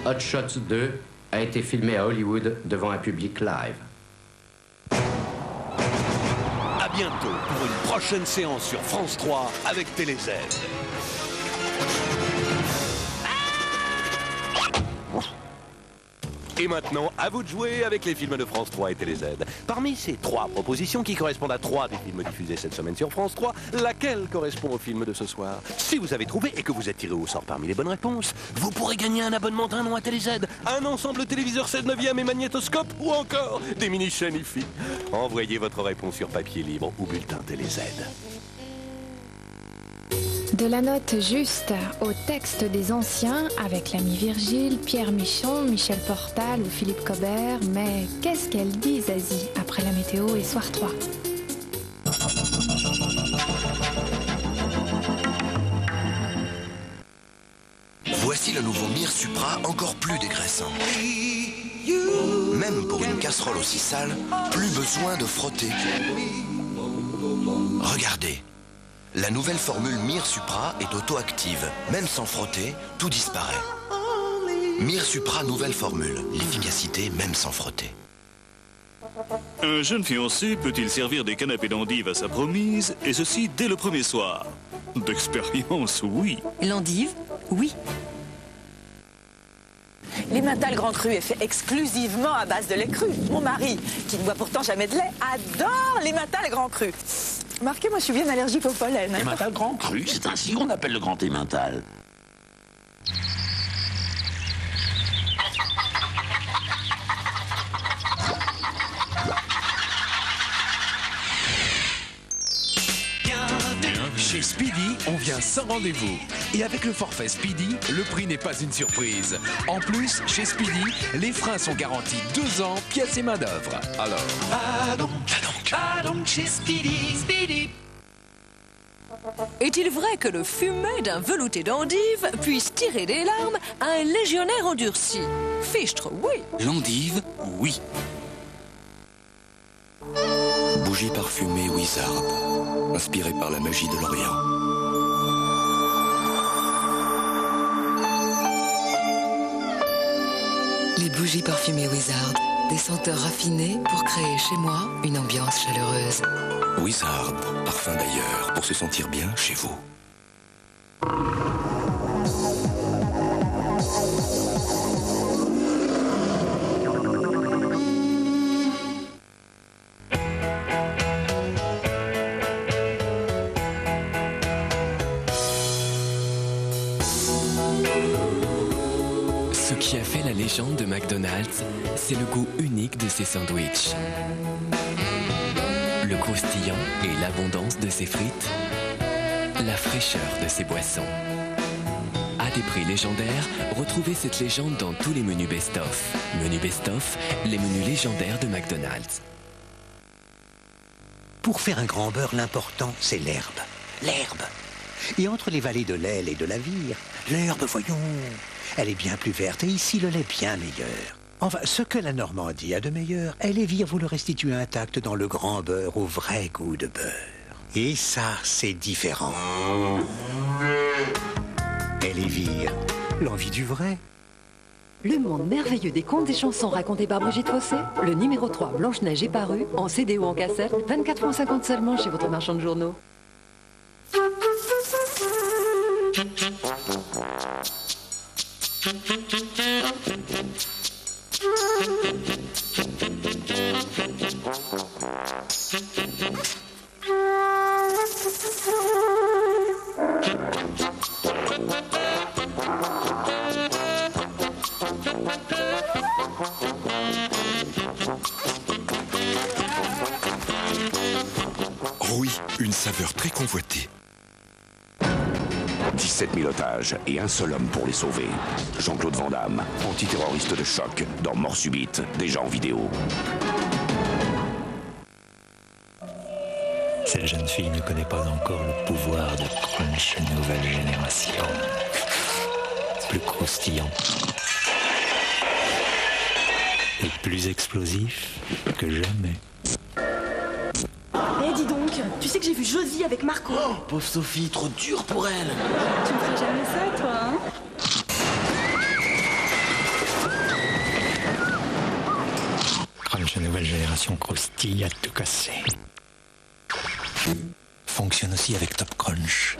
Hot Shots 2 a été filmé à Hollywood devant un public live. À bientôt pour une prochaine séance sur France 3 avec TéléZ. Et maintenant, à vous de jouer avec les films de France 3 et TéléZ. Parmi ces 3 propositions qui correspondent à 3 des films diffusés cette semaine sur France 3, laquelle correspond au film de ce soir? Si vous avez trouvé et que vous êtes tiré au sort parmi les bonnes réponses, vous pourrez gagner un abonnement d'un an à TéléZ, un ensemble téléviseur 7 neuvième et magnétoscope, ou encore des mini-chaînes IFI. Envoyez votre réponse sur papier libre ou bulletin TéléZ. De la note juste au texte des anciens, avec l'ami Virgile, Pierre Michon, Michel Portal ou Philippe Cobert. Mais qu'est-ce qu'elle dit, Zazie, après la météo et Soir 3? Voici le nouveau Mir Supra, encore plus dégraissant. Même pour une casserole aussi sale, plus besoin de frotter. Regardez. La nouvelle formule Mir Supra est auto-active. Même sans frotter, tout disparaît. Mir Supra, nouvelle formule. L'efficacité, même sans frotter. Un jeune fiancé peut-il servir des canapés d'endive à sa promise, et ceci dès le premier soir? D'expérience, oui. L'endive, oui. L'emmental Grand Cru est fait exclusivement à base de lait cru. Mon mari, qui ne boit pourtant jamais de lait, adore l'emmental Grand Cru. Remarquez, moi je suis bien allergique au pollen. Emmental Grand Cru, c'est ainsi qu'on appelle le grand emmental. Chez Speedy, on vient sans rendez-vous. Et avec le forfait Speedy, le prix n'est pas une surprise. En plus, chez Speedy, les freins sont garantis 2 ans, pièces et main-d'œuvre. Alors, va donc chez Speedy, Speedy. Est-il vrai que le fumet d'un velouté d'endive puisse tirer des larmes à un légionnaire endurci? Fichtre, oui. L'endive, oui. Bougie parfumée Wizard, inspirée par la magie de l'Orient. Les bougies parfumées Wizard, des senteurs raffinées pour créer chez moi une ambiance chaleureuse. Wizard, parfum d'ailleurs, pour se sentir bien chez vous. Ce qui a fait la légende de McDonald's, c'est le goût unique de ses sandwichs. Le croustillant et l'abondance de ses frites, la fraîcheur de ses boissons. À des prix légendaires, retrouvez cette légende dans tous les menus best-of. Menus best-of, les menus légendaires de McDonald's. Pour faire un grand beurre, l'important, c'est l'herbe. L'herbe. Et entre les vallées de l'Aile et de la Vire, l'herbe, voyons, elle est bien plus verte et ici le lait bien meilleur. Enfin, ce que la Normandie a de meilleur, elle et Vire vous le restituent intact dans le grand beurre au vrai goût de beurre. Et ça, c'est différent. Elle et Vire, l'envie du vrai. Le monde merveilleux des contes des chansons racontés par Brigitte Fossé, le numéro 3 Blanche-Neige est paru, en CD ou en cassette, 24,50 € seulement chez votre marchand de journaux. Oh oui, une saveur très convoitée. 17 000 otages et un seul homme pour les sauver. Jean-Claude Van Damme, antiterroriste de choc, dans Mort subite, déjà en vidéo. Cette jeune fille ne connaît pas encore le pouvoir de Crunch nouvelle génération. Plus croustillant. Et plus explosif que jamais. Eh, dis donc, tu sais que j'ai vu Josie avec Marco. Oh, pauvre Sophie, trop dur pour elle. Tu me ferais jamais ça, toi, hein? Opération Croustille à tout casser. Fonctionne aussi avec Top Crunch.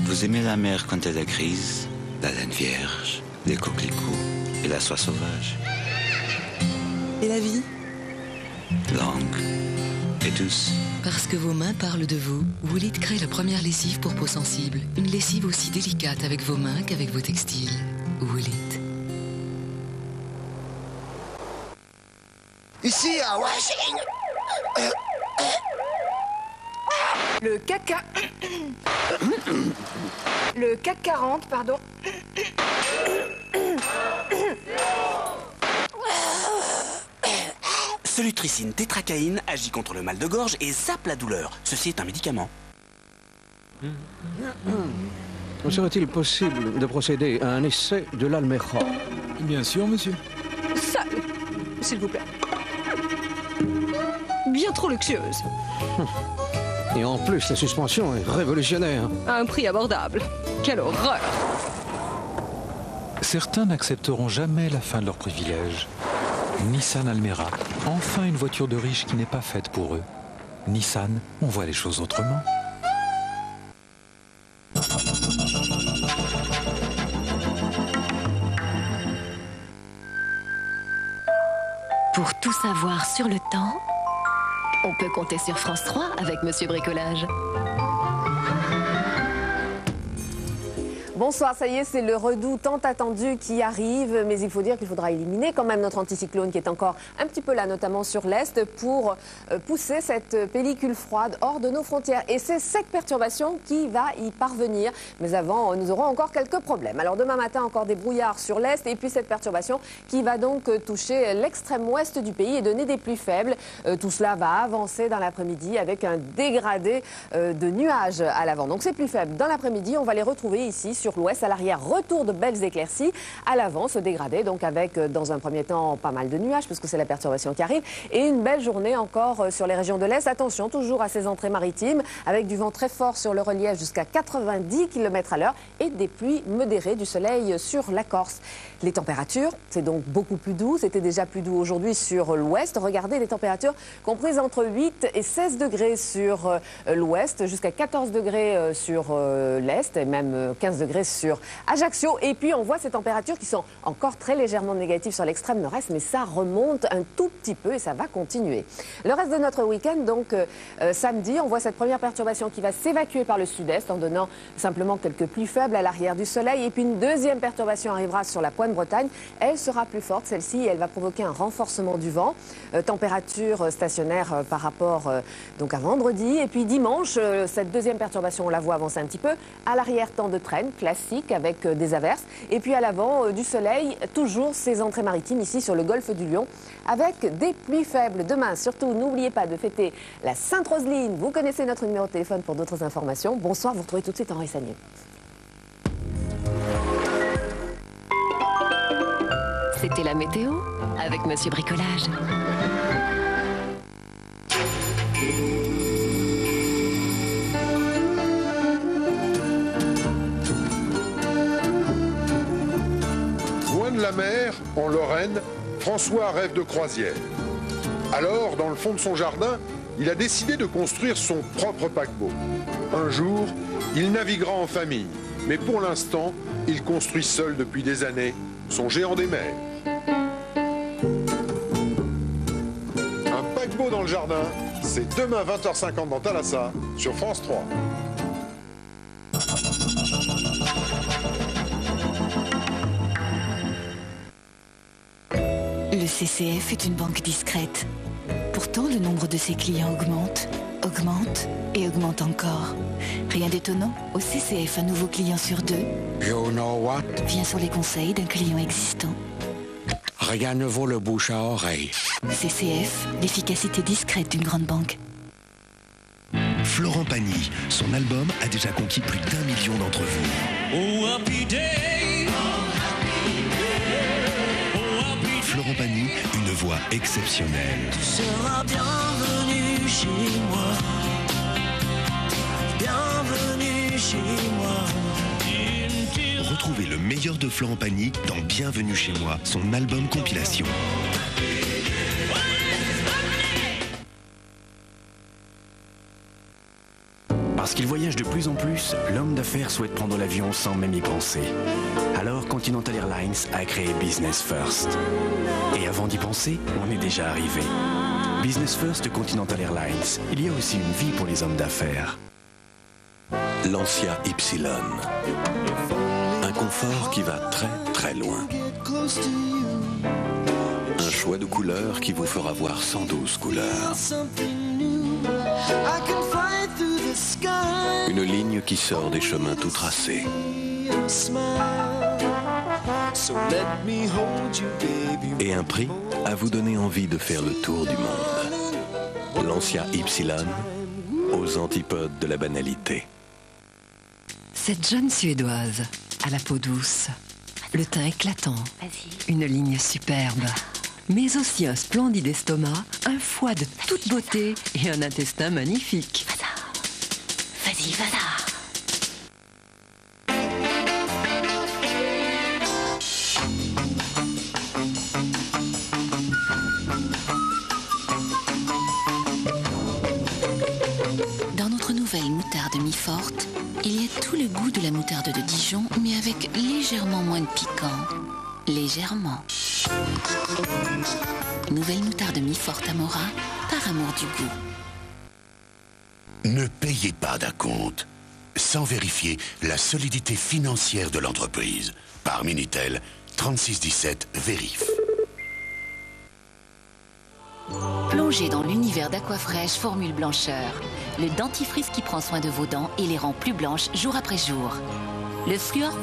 Vous aimez la mer quand elle est grise, la laine vierge, les coquelicots et la soie sauvage. Et la vie? Longue et douce. Parce que vos mains parlent de vous, Wool It crée la première lessive pour peau sensible. Une lessive aussi délicate avec vos mains qu'avec vos textiles. Wool It. Ici à Washington. Le CAC 40, pardon. Solutricine tétracaïne agit contre le mal de gorge et zappe la douleur. Ceci est un médicament. Serait-il possible de procéder à un essai de l'Almera? Bien sûr, monsieur. Ça, s'il vous plaît. Bien trop luxueuse. Et en plus, la suspension est révolutionnaire. À un prix abordable. Quelle horreur! Certains n'accepteront jamais la fin de leurs privilèges. Nissan Almera, enfin une voiture de riche qui n'est pas faite pour eux. Nissan, on voit les choses autrement. Pour tout savoir sur le temps, on peut compter sur France 3 avec Monsieur Bricolage. Bonsoir, ça y est, c'est le redout tant attendu qui arrive, mais il faut dire qu'il faudra éliminer quand même notre anticyclone qui est encore un petit peu là, notamment sur l'Est, pour pousser cette pellicule froide hors de nos frontières. Et c'est cette perturbation qui va y parvenir. Mais avant, nous aurons encore quelques problèmes. Alors demain matin, encore des brouillards sur l'Est et puis cette perturbation qui va donc toucher l'extrême ouest du pays et donner des pluies faibles. Tout cela va avancer dans l'après-midi avec un dégradé de nuages à l'avant. Donc ces pluies faibles dans l'après-midi, on va les retrouver ici sur l'ouest, à l'arrière, retour de belles éclaircies, à l'avant, se dégrader, donc avec, dans un premier temps, pas mal de nuages, puisque c'est la perturbation qui arrive, et une belle journée encore sur les régions de l'Est. Attention, toujours à ces entrées maritimes, avec du vent très fort sur le relief jusqu'à 90 km à l'heure, et des pluies modérées, du soleil sur la Corse. Les températures, c'est donc beaucoup plus doux, c'était déjà plus doux aujourd'hui sur l'ouest. Regardez les températures comprises entre 8 et 16 degrés sur l'ouest, jusqu'à 14 degrés sur l'est, et même 15 degrés sur Ajaccio. Et puis on voit ces températures qui sont encore très légèrement négatives sur l'extrême nord-est, mais ça remonte un tout petit peu et ça va continuer. Le reste de notre week-end, donc samedi, on voit cette première perturbation qui va s'évacuer par le sud-est en donnant simplement quelques pluies faibles à l'arrière du soleil. Et puis une deuxième perturbation arrivera sur la pointe Bretagne. Elle sera plus forte, celle-ci, et elle va provoquer un renforcement du vent. Température stationnaire par rapport donc à vendredi. Et puis dimanche, cette deuxième perturbation, on la voit avancer un petit peu. À l'arrière, temps de traîne, classique avec des averses. Et puis à l'avant, du soleil, toujours ces entrées maritimes ici sur le golfe du Lion, avec des pluies faibles. Demain, surtout, n'oubliez pas de fêter la Sainte-Roseline. Vous connaissez notre numéro de téléphone pour d'autres informations. Bonsoir, vous retrouvez tout de suite Henri Sagnier. C'était la météo avec Monsieur Bricolage. Loin de la mer, en Lorraine, François rêve de croisière. Alors, dans le fond de son jardin, il a décidé de construire son propre paquebot. Un jour, il naviguera en famille, mais pour l'instant, il construit seul depuis des années son géant des mers. Un paquebot dans le jardin, c'est demain 20h50 dans Thalassa, sur France 3. Le CCF est une banque discrète. Pourtant, le nombre de ses clients augmente, augmente et augmente encore. Rien d'étonnant, au CCF, un nouveau client sur deux You know what? vient sur les conseils d'un client existant. Rien ne vaut le bouche à oreille. CCF, l'efficacité discrète d'une grande banque. Florent Pagny, son album a déjà conquis plus d'1 million d'entre vous. Oh, happy day. Florent Pagny, une voix exceptionnelle. Tu seras bienvenue chez moi. Bienvenue. chez moi. Retrouvez le meilleur de Florent Pagny dans Bienvenue chez moi, son album compilation. Parce qu'il voyage de plus en plus, l'homme d'affaires souhaite prendre l'avion sans même y penser. Alors Continental Airlines a créé Business First. Et avant d'y penser, on est déjà arrivé. Business First de Continental Airlines, il y a aussi une vie pour les hommes d'affaires. Lancia Ypsilon. Un confort qui va très très loin. Un choix de couleurs qui vous fera voir 112 couleurs. Une ligne qui sort des chemins tout tracés. Et un prix à vous donner envie de faire le tour du monde. Lancia Ypsilon, aux antipodes de la banalité. Cette jeune Suédoise, à la peau douce, le teint éclatant, une ligne superbe, mais aussi un splendide estomac, un foie de toute beauté et un intestin magnifique. Vas-y, vas-y. Dans notre nouvelle moutarde mi-forte, il y a tout le goût de la moutarde de Dijon, mais avec légèrement moins de piquant. Légèrement. Nouvelle moutarde mi-forte Amora, par amour du goût. Ne payez pas d'acompte sans vérifier la solidité financière de l'entreprise. Par Minitel, 3617 Vérif. Plongez dans l'univers d'Aquafresh Formule Blancheur. Le dentifrice qui prend soin de vos dents et les rend plus blanches jour après jour. Le fluor